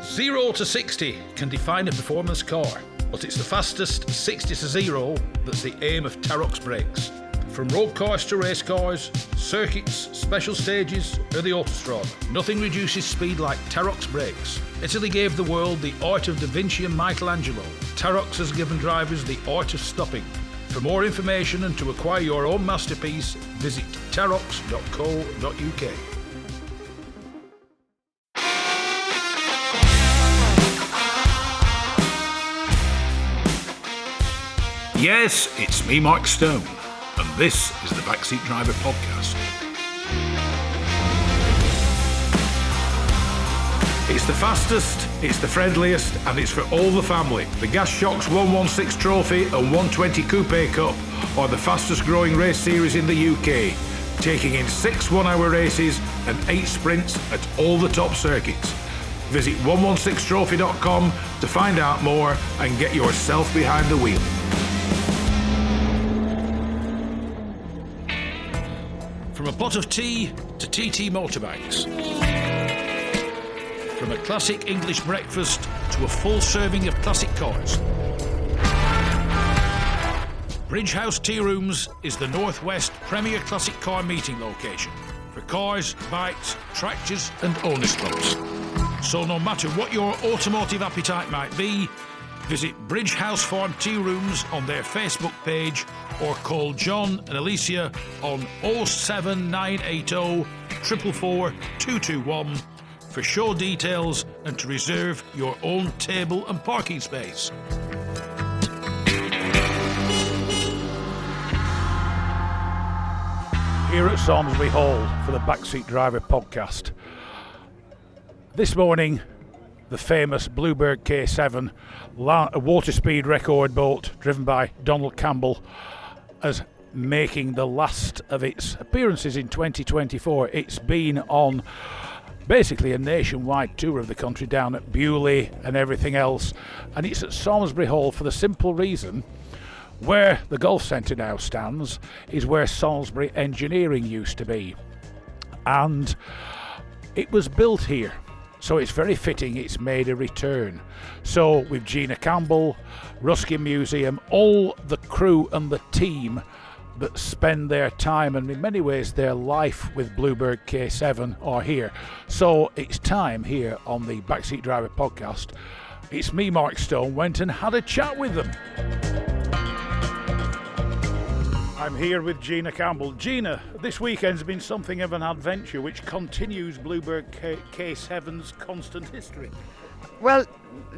0 to 60 can define a performance car, but it's the fastest 60 to 0 that's the aim of Terox brakes. From road cars to race cars, circuits, special stages, or the autostrada, nothing reduces speed like Terox brakes. Italy gave the world the art of Da Vinci and Michelangelo. Terox has given drivers the art of stopping. For more information and to acquire your own masterpiece, visit terox.co.uk. Yes, it's me, Mark Stone, and this is the Backseat Driver Podcast. It's the fastest, it's the friendliest, and it's for all the family. The Gas Shocks 116 Trophy and 120 Coupe Cup are the fastest growing race series in the UK, taking in 6 one-hour races and 8 sprints at all the top circuits. Visit 116trophy.com to find out more and get yourself behind the wheel. From a pot of tea to TT motorbikes. From a classic English breakfast to a full serving of classic cars. Bridge House Tea Rooms is the Northwest premier classic car meeting location for cars, bikes, tractors and owners clubs. So no matter what your automotive appetite might be, visit Bridge House Farm Tea Rooms on their Facebook page or call John and Alicia on 07980 444 221 for show details and to reserve your own table and parking space. Here at Salmesbury Hall for the Backseat Driver Podcast. This morning, the famous Bluebird K7, a water speed record boat driven by Donald Campbell, as making the last of its appearances in 2024. It's been on basically a nationwide tour of the country, down at Bewley and everything else, and it's at Salmesbury Hall for the simple reason where the golf centre now stands is where Salisbury Engineering used to be, and it was built here. So it's very fitting it's made a return. So with Gina Campbell, Ruskin Museum, all the crew and the team that spend their time and in many ways their life with Bluebird K7 are here. So it's time here on the Backseat Driver Podcast. It's me, Mark Stone, went and had a chat with them. I'm here with Gina Campbell. Gina, this weekend's been something of an adventure which continues Bluebird K7's constant history. Well,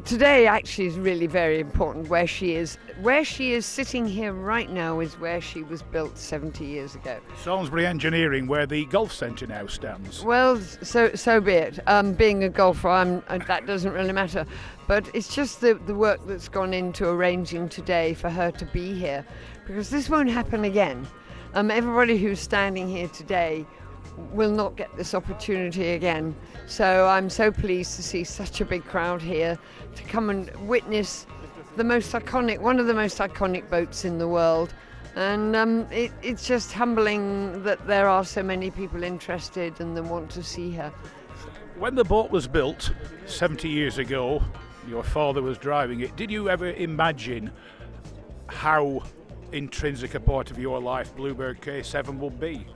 today actually is really very important where she is. Where she is sitting here right now is where she was built 70 years ago. Salisbury Engineering, where the golf centre now stands. Well, so be it. Being a golfer, that doesn't really matter. But it's just the work that's gone into arranging today for her to be here, because this won't happen again. Everybody who's standing here today will not get this opportunity again. So I'm so pleased to see such a big crowd here to come and witness one of the most iconic boats in the world. And it's just humbling that there are so many people interested and that want to see her. When the boat was built 70 years ago, your father was driving it. Did you ever imagine how intrinsic a part of your life Bluebird K7 will be?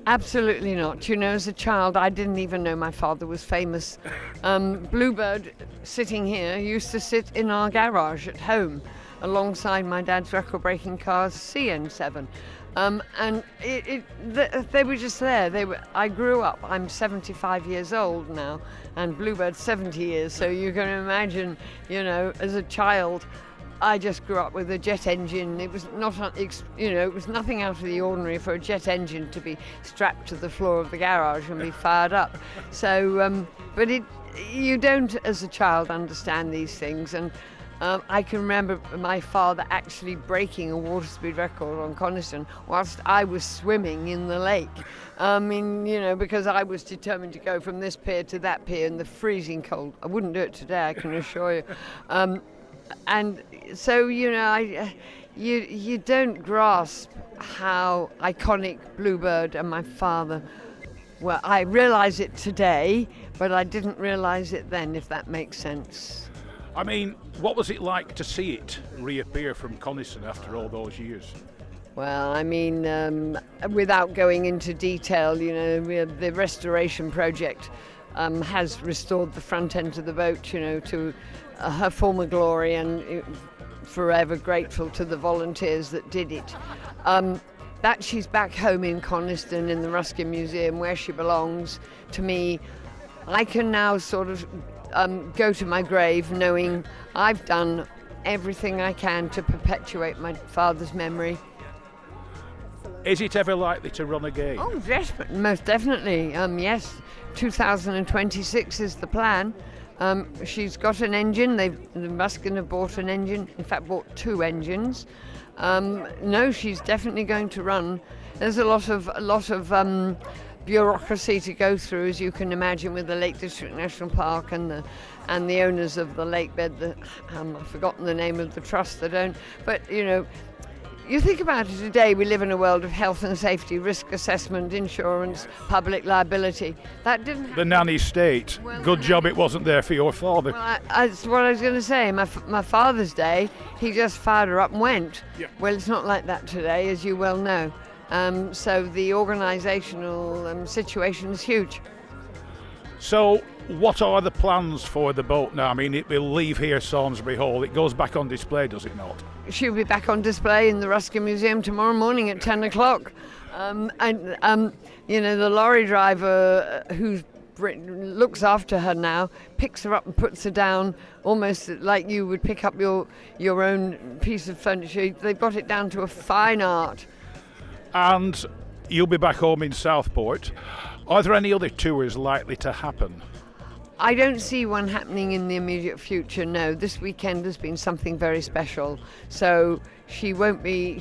Absolutely not. You know, as a child, I didn't even know my father was famous. Bluebird, sitting here, used to sit in our garage at home alongside my dad's record-breaking car's CN7. And they were just there. I grew up. I'm 75 years old now, and Bluebird's 70 years. So you can imagine, you know, as a child, I just grew up with a jet engine. It was it was nothing out of the ordinary for a jet engine to be strapped to the floor of the garage and be fired up. So, but you don't, as a child, understand these things. And I can remember my father actually breaking a water speed record on Coniston whilst I was swimming in the lake. I mean, you know, because I was determined to go from this pier to that pier in the freezing cold. I wouldn't do it today, I can assure you. And so, you know, you don't grasp how iconic Bluebird and my father were. I realise it today, but I didn't realise it then, if that makes sense. I mean, what was it like to see it reappear from Coniston after all those years? Well, I mean, without going into detail, the restoration project has restored the front end of the boat, to her former glory, and forever grateful to the volunteers that did it. That she's back home in Coniston in the Ruskin Museum where she belongs, to me, I can now sort of go to my grave knowing I've done everything I can to perpetuate my father's memory. Is it ever likely to run again? Oh, yes, most definitely. Yes, 2026 is the plan. She's got an engine. The Ruskin have bought an engine. In fact, bought 2 engines. No, she's definitely going to run. There's a lot of bureaucracy to go through, as you can imagine, with the Lake District National Park and the owners of the lake bed. I've forgotten the name of the trust that own. But you think about it today, we live in a world of health and safety, risk assessment, insurance, public liability. That didn't happen. The nanny state. Well, good job it wasn't there for your father. Well, that's what I was going to say. My father's day, he just fired her up and went. Yeah. Well, it's not like that today, as you well know. So the organisational situation is huge. So, what are the plans for the boat now? I mean, it will leave here Salmesbury Hall. It goes back on display, does it not? She'll be back on display in the Ruskin Museum tomorrow morning at 10 o'clock. The lorry driver who looks after her now picks her up and puts her down almost like you would pick up your own piece of furniture. They've got it down to a fine art. And you'll be back home in Southport. Are there any other tours likely to happen? I don't see one happening in the immediate future. No, this weekend has been something very special. So she won't be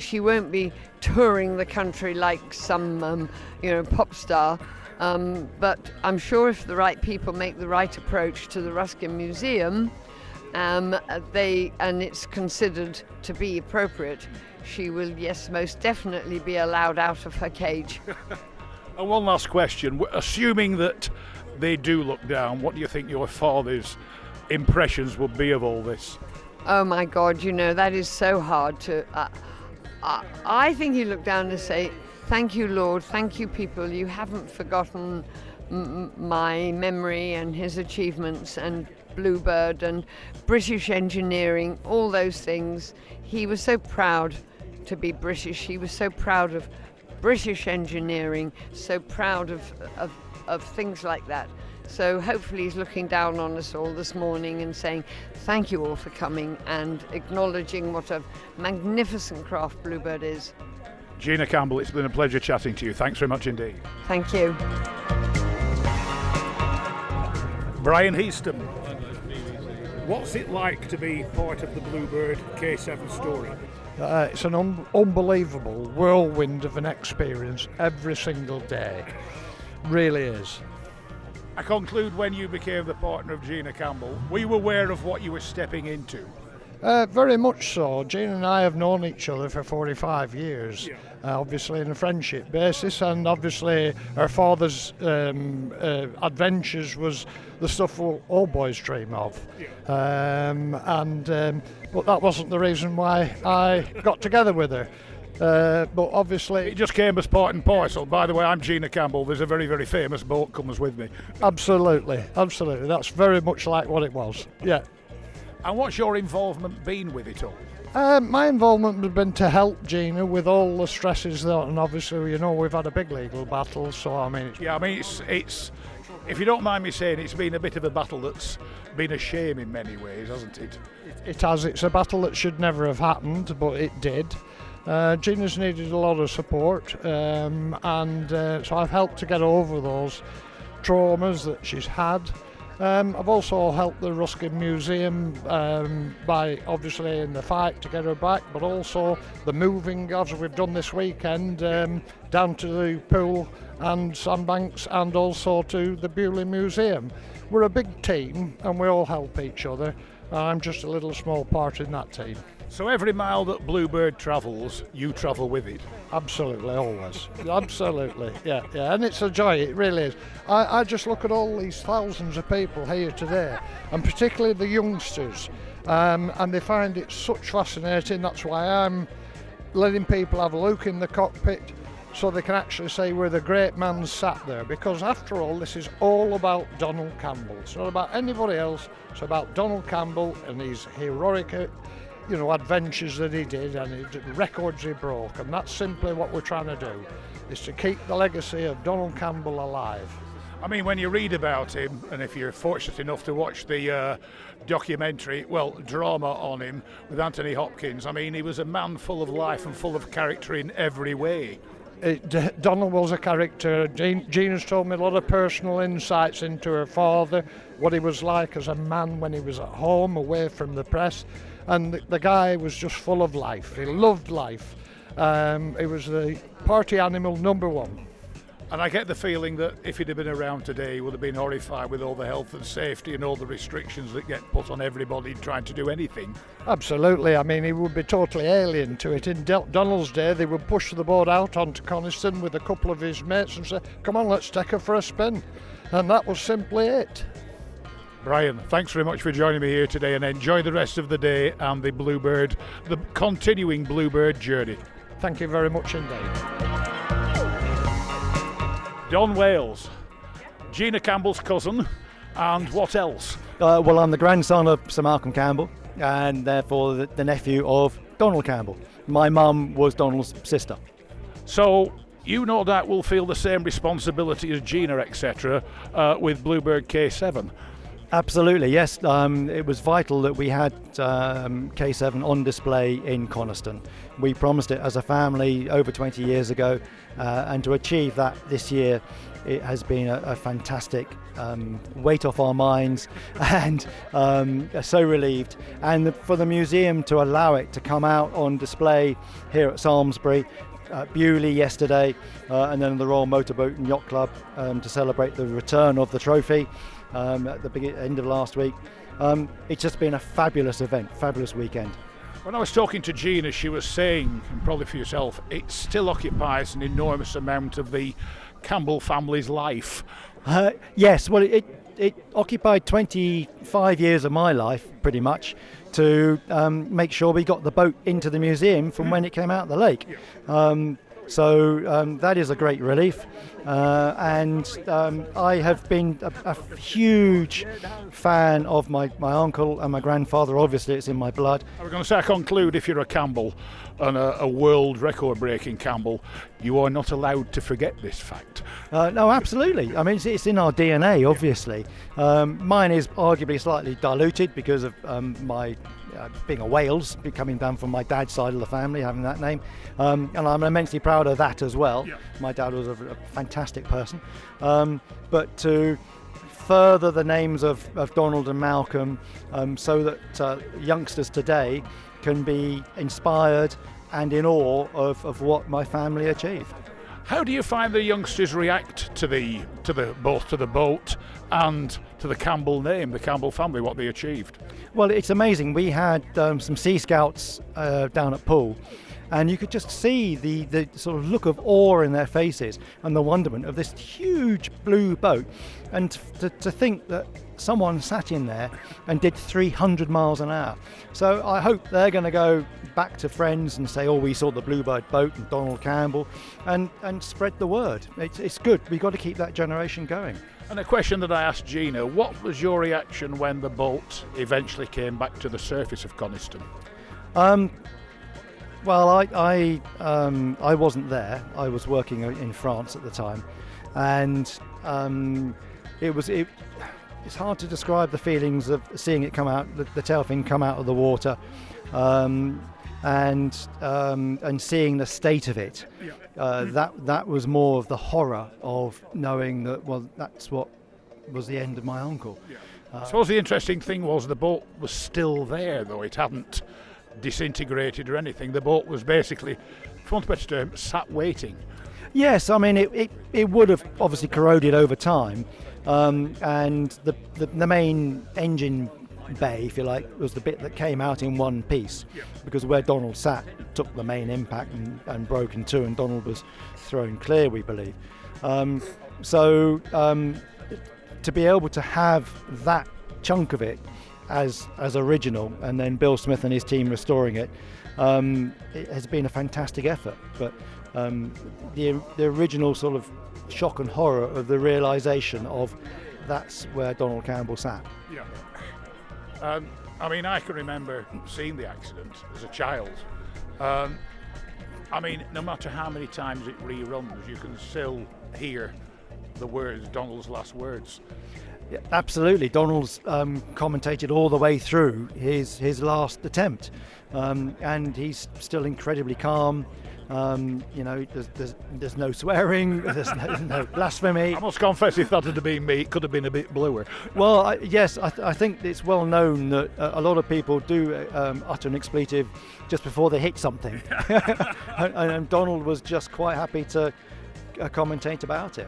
touring the country like some pop star. But I'm sure if the right people make the right approach to the Ruskin Museum, and it's considered to be appropriate, she will, yes, most definitely be allowed out of her cage. And one last question. Assuming that they do look down, what do you think your father's impressions would be of all this? Oh my God, that is so hard to... I think you look down and say, thank you, Lord, thank you, people. You haven't forgotten my memory and his achievements and Bluebird and British engineering, all those things. He was so proud to be British. He was so proud of British engineering, so proud of things like that. So hopefully he's looking down on us all this morning and saying thank you all for coming and acknowledging what a magnificent craft Bluebird is. Gina Campbell, it's been a pleasure chatting to you. Thanks very much indeed. Thank you. Brian Heaston, what's it like to be part of the Bluebird K7 story? It's an unbelievable whirlwind of an experience every single day. Really is. I conclude when you became the partner of Gina Campbell, were you aware of what you were stepping into? Very much so. Gina and I have known each other for 45 years, obviously on a friendship basis, and obviously her father's adventures was the stuff all boys dream of. But that wasn't the reason why I got together with her. But obviously... It just came as part and parcel. By the way, I'm Gina Campbell. There's a very, very famous boat comes with me. Absolutely. That's very much like what it was, yeah. And what's your involvement been with it all? My involvement has been to help Gina with all the stresses, and obviously, we've had a big legal battle, so I mean... it's if you don't mind me saying, it's been a bit of a battle that's been a shame in many ways, hasn't it? It has. It's a battle that should never have happened, but it did. Gina's needed a lot of support, so I've helped to get over those traumas that she's had. I've also helped the Ruskin Museum by obviously in the fight to get her back, but also the moving as we've done this weekend down to the pool and sandbanks and also to the Bewley Museum. We're a big team and we all help each other. I'm just a little small part in that team. So every mile that Bluebird travels, you travel with it. Absolutely, always. Absolutely, yeah. And it's a joy, it really is. I just look at all these thousands of people here today, and particularly the youngsters, and they find it such fascinating. That's why I'm letting people have a look in the cockpit so they can actually say where the great man sat there, because after all, this is all about Donald Campbell. It's not about anybody else, it's about Donald Campbell and his heroic adventures that he did and the records he broke, and that's simply what we're trying to do, is to keep the legacy of Donald Campbell alive. I mean, when you read about him, and if you're fortunate enough to watch the drama on him with Anthony Hopkins, I mean, he was a man full of life and full of character in every way. Donald was a character. Gina's told me a lot of personal insights into her father, what he was like as a man when he was at home, away from the press. And the guy was just full of life. He loved life. He was the party animal number one. And I get the feeling that if he'd have been around today, he would have been horrified with all the health and safety and all the restrictions that get put on everybody trying to do anything. Absolutely. I mean, he would be totally alien to it. In Donald's day, they would push the boat out onto Coniston with a couple of his mates and say, come on, let's take her for a spin. And that was simply it. Brian, thanks very much for joining me here today, and enjoy the rest of the day and the continuing Bluebird journey. Thank you very much indeed. Don Wales, Gina Campbell's cousin, and what else? Well, I'm the grandson of Sir Malcolm Campbell, and therefore the nephew of Donald Campbell. My mum was Donald's sister. So you no doubt will feel the same responsibility as Gina, etc., with Bluebird K7. Absolutely, yes. It was vital that we had K7 on display in Coniston. We promised it as a family over 20 years ago, and to achieve that this year, it has been a fantastic weight off our minds, and so relieved. And for the museum to allow it to come out on display here at Salmesbury, Bewley yesterday, and then the Royal Motorboat and Yacht Club to celebrate the return of the trophy at the end of last week. It's just been a fabulous event, fabulous weekend. When I was talking to Gina, she was saying, and probably for yourself, it still occupies an enormous amount of the Campbell family's life. Yes, well, it occupied 25 years of my life, pretty much, to make sure we got the boat into the museum from when it came out of the lake. So that is a great relief, and I have been a huge fan of my uncle and my grandfather. Obviously it's in my blood. I was going to say, I conclude, if you're a Campbell and a world record breaking Campbell, you are not allowed to forget this fact. No, absolutely. I mean, it's in our DNA, obviously. Mine is arguably slightly diluted because of my being a Wales, coming down from my dad's side of the family, having that name, and I'm immensely proud of that as well. Yeah. My dad was a fantastic person, but to further the names of Donald and Malcolm, so that youngsters today can be inspired and in awe of what my family achieved. How do you find the youngsters react to both to the boat and to the Campbell name, the Campbell family, what they achieved? Well, it's amazing. We had some Sea Scouts down at Poole, and you could just see the sort of look of awe in their faces and the wonderment of this huge blue boat, and to think that someone sat in there and did 300 miles an hour. So I hope they're going to go back to friends and say, oh, we saw the Bluebird boat and Donald Campbell, and spread the word. It's good. We've got to keep that generation going. And a question that I asked Gina, what was your reaction when the boat eventually came back to the surface of Coniston? Well, I wasn't there. I was working in France at the time, and it's hard to describe the feelings of seeing it come out, the tail fin come out of the water, and seeing the state of it. That was more of the horror of knowing that, well, that's what was the end of my uncle. I suppose the interesting thing was the boat was still there, though. It hadn't disintegrated or anything. The boat was basically, for want of a better term, sat waiting. Yes, I mean it would have obviously corroded over time, and the main engine bay, if you like, was the bit that came out in one piece, because where Donald sat took the main impact and broke in two, and Donald was thrown clear, we believe. To be able to have that chunk of it as original, and then Bill Smith and his team restoring it, it has been a fantastic effort. But the original sort of shock and horror of the realisation of that's where Donald Campbell sat. Yeah. I mean, I can remember seeing the accident as a child. I mean, no matter how many times it reruns, you can still hear the words, Donald's last words. Yeah, absolutely. Donald's commentated all the way through his last attempt, and he's still incredibly calm. There's no swearing, there's no blasphemy. I must confess, if that had been me, it could have been a bit bluer. Well, I think it's well known that a lot of people do utter an expletive just before they hit something, and Donald was just quite happy to commentate about it.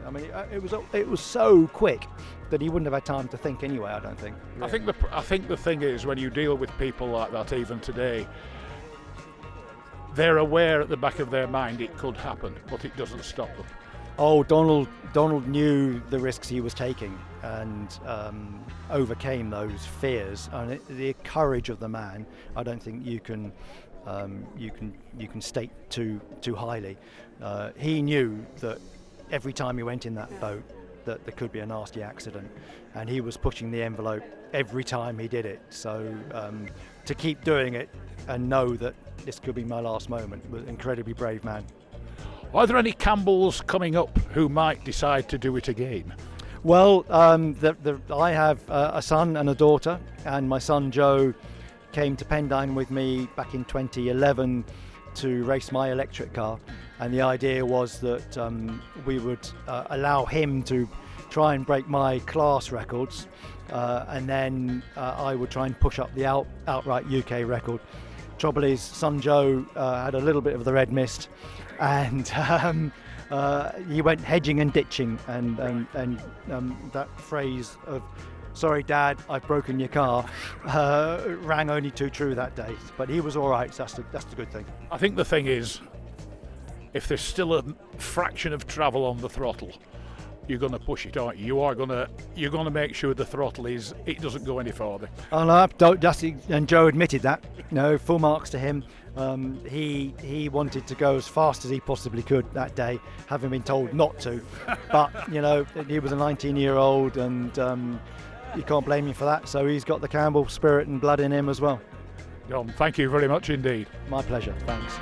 I mean, it was so quick that he wouldn't have had time to think anyway, I don't think. Really. I think the thing is, when you deal with people like that, even today, they're aware at the back of their mind it could happen, but it doesn't stop them. Oh, Donald knew the risks he was taking and overcame those fears. And the courage of the man, I don't think you can state too highly. He knew that every time he went in that boat that there could be a nasty accident, and he was pushing the envelope every time he did it. So to keep doing it and know that this could be my last moment was an incredibly brave man. Are there any Campbells coming up who might decide to do it again? Well, I have a son and a daughter, and my son Joe came to Pendine with me back in 2011 to race my electric car, and the idea was that we would allow him to try and break my class records, and then I would try and push up the outright UK record. Trouble is, son Joe had a little bit of the red mist, and he went hedging and ditching, and that phrase of "Sorry, Dad, I've broken your car," rang only too true that day. But he was all right, so that's the good thing. I think the thing is, if there's still a fraction of travel on the throttle, you're going to push it, aren't you? You're going to make sure the throttle it doesn't go any further. Oh no, and Joe admitted that. No, full marks to him. He wanted to go as fast as he possibly could that day, having been told not to. But he was a 19-year-old, and you can't blame him for that. So he's got the Campbell spirit and blood in him as well. John, thank you very much indeed. My pleasure. Thanks.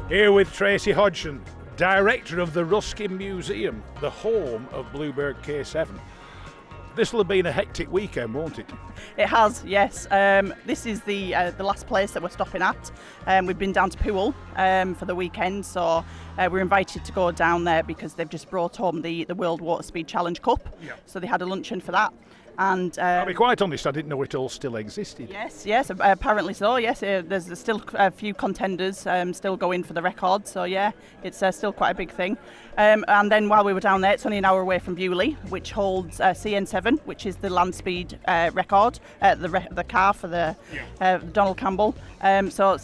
Here with Tracy Hodgson, Director of the Ruskin Museum, the home of Bluebird K7. This will have been a hectic weekend, won't it? It has, yes. This is the last place that we're stopping at. We've been down to Poole for the weekend, so we're invited to go down there because they've just brought home the World Water Speed Challenge Cup. Yeah. So they had a luncheon for that. And I'll be quite honest, I didn't know it all still existed. Yes, apparently so. Yes, there's still a few contenders still going for the record. So yeah, it's still quite a big thing. And then while we were down there, it's only an hour away from Bewley, which holds CN7, which is the land speed record, the car for the Donald Campbell. So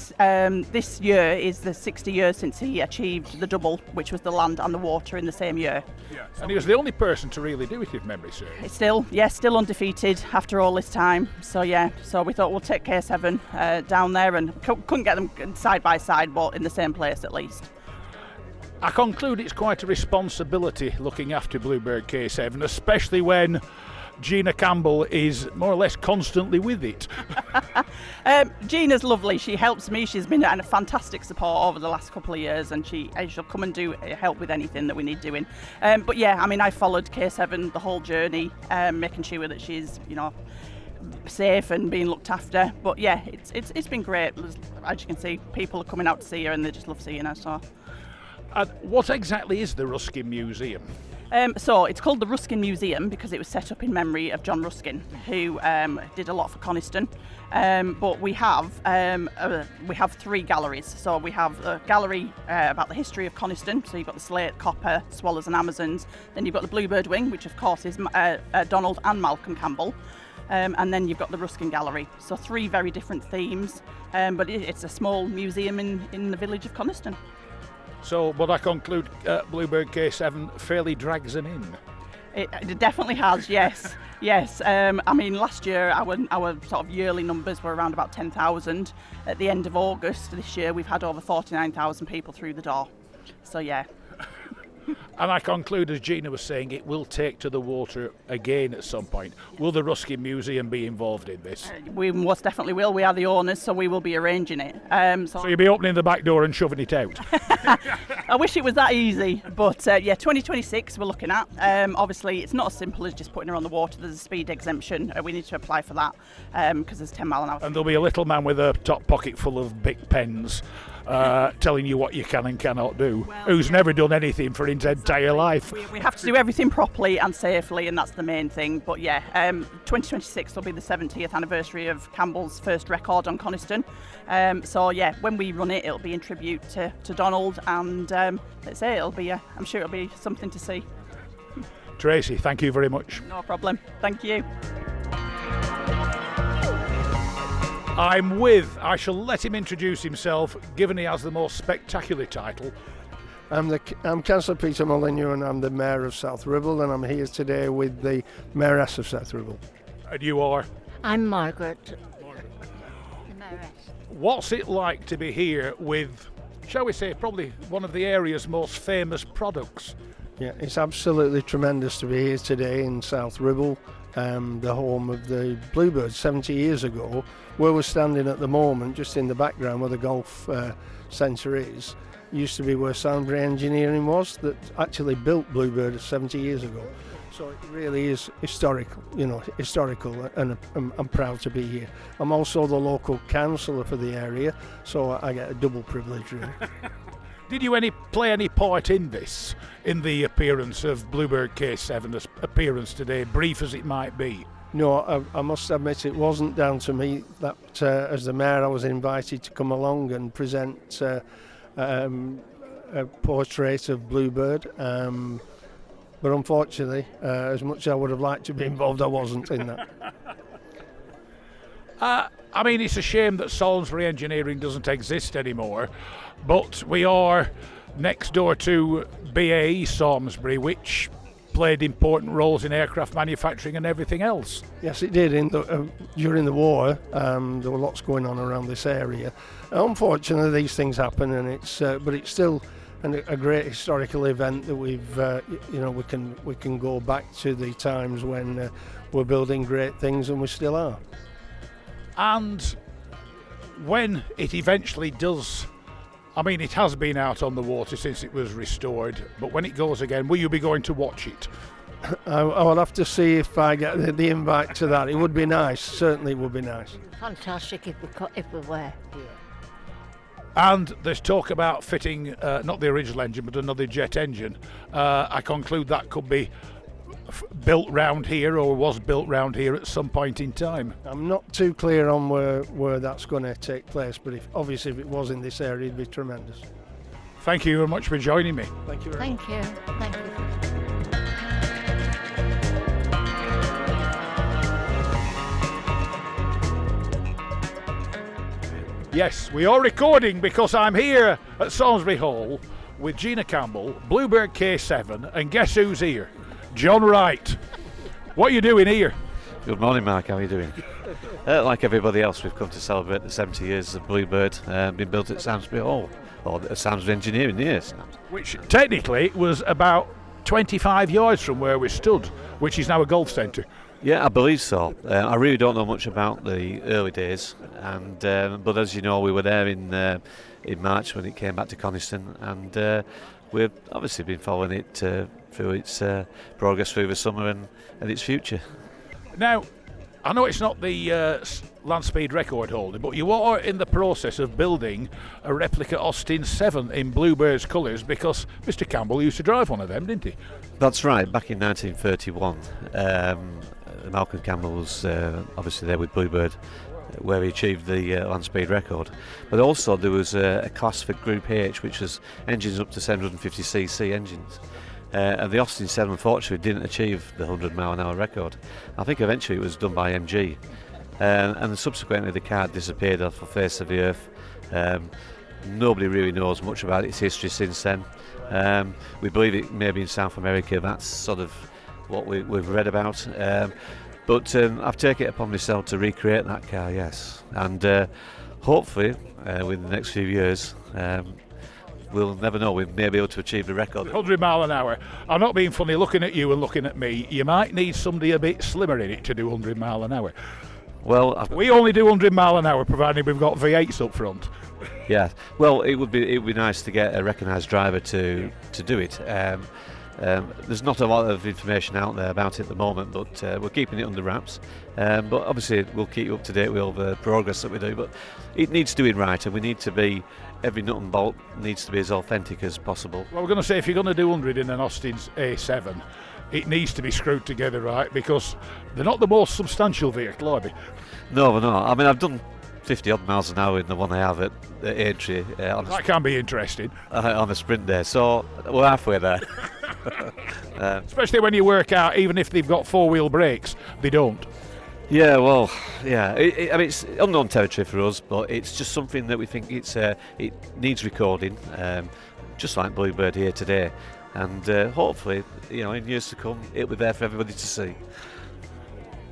this year is the 60 years since he achieved the double, which was the land and the water in the same year. Yeah. And he was the only person to really do it, if memory serves. It's still undefeated after all this time. So yeah, so we thought we'll take K7 down there, and couldn't get them side by side, but in the same place at least. I conclude it's quite a responsibility looking after Bluebird K7, especially when Gina Campbell is more or less constantly with it. Gina's lovely. She helps me. She's been a fantastic support over the last couple of years, and she'll come and help with anything that we need doing. But yeah, I mean, I followed K7 the whole journey, making sure that she's safe and being looked after. But yeah, it's been great. As you can see, people are coming out to see her, and they just love seeing her. So. What exactly is the Ruskin Museum? So it's called the Ruskin Museum because it was set up in memory of John Ruskin, who did a lot for Coniston. But we have 3 galleries. So we have a gallery about the history of Coniston. So you've got the slate, copper, swallows and Amazons. Then you've got the Bluebird wing, which of course is Donald and Malcolm Campbell. And then you've got the Ruskin Gallery. So 3 very different themes, but it's a small museum in the village of Coniston. So, but I conclude Bluebird K7 fairly drags them in. It definitely has, yes. Yes, I mean, last year our sort of yearly numbers were around about 10,000. At the end of August this year, we've had over 49,000 people through the door. So, yeah. And I conclude, as Gina was saying, it will take to the water again at some point. Will the Ruskin Museum be involved in this? We most definitely will. We are the owners, so we will be arranging it. So you'll be opening the back door and shoving it out? I wish it was that easy, but yeah, 2026 we're looking at. Obviously, it's not as simple as just putting her on the water. There's a speed exemption. We need to apply for that because there's 10 mile an hour. And there'll be a little man with a top pocket full of big pens telling you what you can and cannot do, who's never done anything for his entire life. We have to do everything properly and safely, and that's the main thing. But yeah, 2026 will be the 70th anniversary of Campbell's first record on Coniston. So yeah, when we run it, it'll be in tribute to Donald, and let's say I'm sure it'll be something to see. Tracy, thank you very much. No problem. Thank you. I shall let him introduce himself, given he has the most spectacular title. I'm Councillor Peter Molyneux and I'm the Mayor of South Ribble, and I'm here today with the Mayoress of South Ribble. And you are? I'm Margaret, the Mayoress. What's it like to be here with, shall we say, probably one of the area's most famous products? Yeah, it's absolutely tremendous to be here today in South Ribble, the home of the Bluebird 70 years ago. Where we're standing at the moment, just in the background where the golf centre is, used to be where Salmesbury Engineering was, that actually built Bluebird 70 years ago. So it really is historical, and I'm proud to be here. I'm also the local councillor for the area, so I get a double privilege really. Did you play any part in this, in the appearance of Bluebird K7's appearance today, brief as it might be? No, I must admit it wasn't down to me. That as the Mayor I was invited to come along and present a portrait of Bluebird, but unfortunately, as much as I would have liked to be involved, I wasn't in that. I mean, it's a shame that Salmesbury Engineering doesn't exist anymore, but we are next door to BAE Salmesbury, which played important roles in aircraft manufacturing and everything else. Yes, it did. During the war, there were lots going on around this area. Unfortunately, these things happen, and but it's still a great historical event that we can go back to the times when we're building great things, and we still are. And when it eventually does, I mean, it has been out on the water since it was restored, but when it goes again, will you be going to watch it? I will have to see if I get the invite to that. It would be nice, certainly it would be nice. Fantastic if we were. Yeah. And there's talk about fitting, not the original engine, but another jet engine. I conclude that could be built round here, or was built round here at some point in time. I'm not too clear on where that's going to take place, but obviously if it was in this area, it'd be tremendous. Thank you very much for joining me. Thank you very much. Thank you. Thank you. Yes, we are recording because I'm here at Salmesbury Hall with Gina Campbell, Bluebird K7, and guess who's here? John Wright. What are you doing here? Good morning, Mark. How are you doing? Like everybody else, we've come to celebrate the 70 years of Bluebird being built at Salmesbury Hall, or at Salmesbury Engineering, yes. Which technically was about 25 yards from where we stood, which is now a golf centre. Yeah, I believe so. I really don't know much about the early days, and but as you know, we were there in March when it came back to Coniston, and we've obviously been following it through its progress through the summer and its future. Now, I know it's not the land speed record holder, but you are in the process of building a replica Austin 7 in Bluebird's colours, because Mr. Campbell used to drive one of them, didn't he? That's right. Back in 1931, Malcolm Campbell was obviously there with Bluebird, where he achieved the land speed record. But also there was a class for Group H, which was engines up to 750cc engines. And the Austin 7 unfortunately didn't achieve the 100 mile an hour record. I think eventually it was done by MG. And subsequently the car disappeared off the face of the earth. Nobody really knows much about its history since then. We believe it may be in South America. That's sort of what we've read about. But I've taken it upon myself to recreate that car, yes. And hopefully, within the next few years, we'll never know, we may be able to achieve the record. 100 mile an hour. I'm not being funny looking at you and looking at me. You might need somebody a bit slimmer in it to do 100 mile an hour. Well, we only do 100 mile an hour provided we've got V8s up front. Yeah, well, it would be nice to get a recognised driver to do it. There's not a lot of information out there about it at the moment, but we're keeping it under wraps. But obviously we'll keep you up to date with all the progress that we do. But it needs doing right, and we need to be, every nut and bolt needs to be as authentic as possible. Well, we're going to say, if you're going to do 100 in an Austin's A7, it needs to be screwed together right, because they're not the most substantial vehicle, are they? No, we're not. I mean, I've done 50 odd miles an hour in the one I have at Aintree. That can be interesting. On a sprint day, so we're halfway there. Especially when you work out, even if they've got four-wheel brakes, they don't. Yeah, well, yeah. I mean, it's unknown territory for us, but it's just something that we think it needs recording, just like Bluebird here today. And hopefully, in years to come, it'll be there for everybody to see.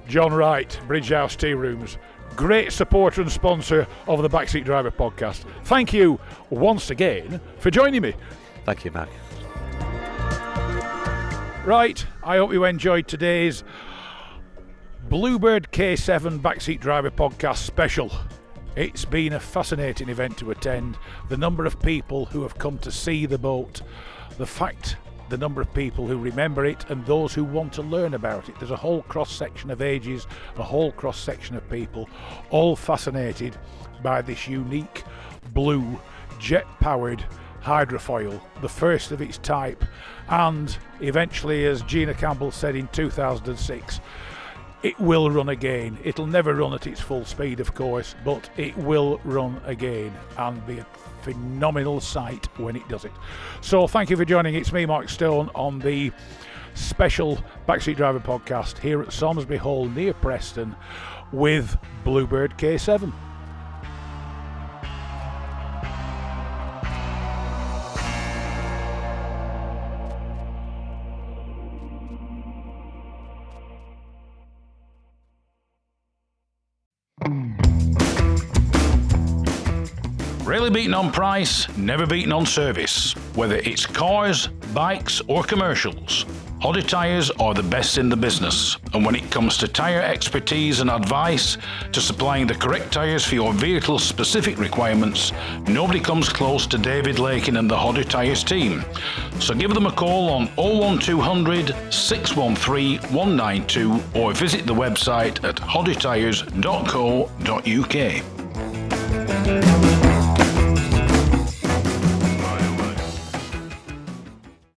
John Wright, Bridge House Tea Rooms, great supporter and sponsor of the Backseat Driver podcast. Thank you once again for joining me. Thank you, Mark. Right, I hope you enjoyed today's Bluebird K7 Backseat Driver podcast special. It's been a fascinating event to attend. The number of people who have come to see the boat, the number of people who remember it, and those who want to learn about it. There's a whole cross-section of ages, a whole cross-section of people, all fascinated by this unique blue jet-powered hydrofoil, the first of its type, and eventually, as Gina Campbell said in 2006, it will run again. It'll never run at its full speed, of course, but it will run again and be a phenomenal sight when it does it. So thank you for joining. It's me, Mark Stone, on the special Backseat Driver podcast here at Salmesbury Hall near Preston with Bluebird K7. Rarely beaten on price, never beaten on service. Whether it's cars, bikes or commercials, Hoddy Tyres are the best in the business. And when it comes to tyre expertise and advice to supplying the correct tyres for your vehicle's specific requirements, nobody comes close to David Lakin and the Hoddy Tyres team. So give them a call on 01200 613 192 or visit the website at hoddytyres.co.uk.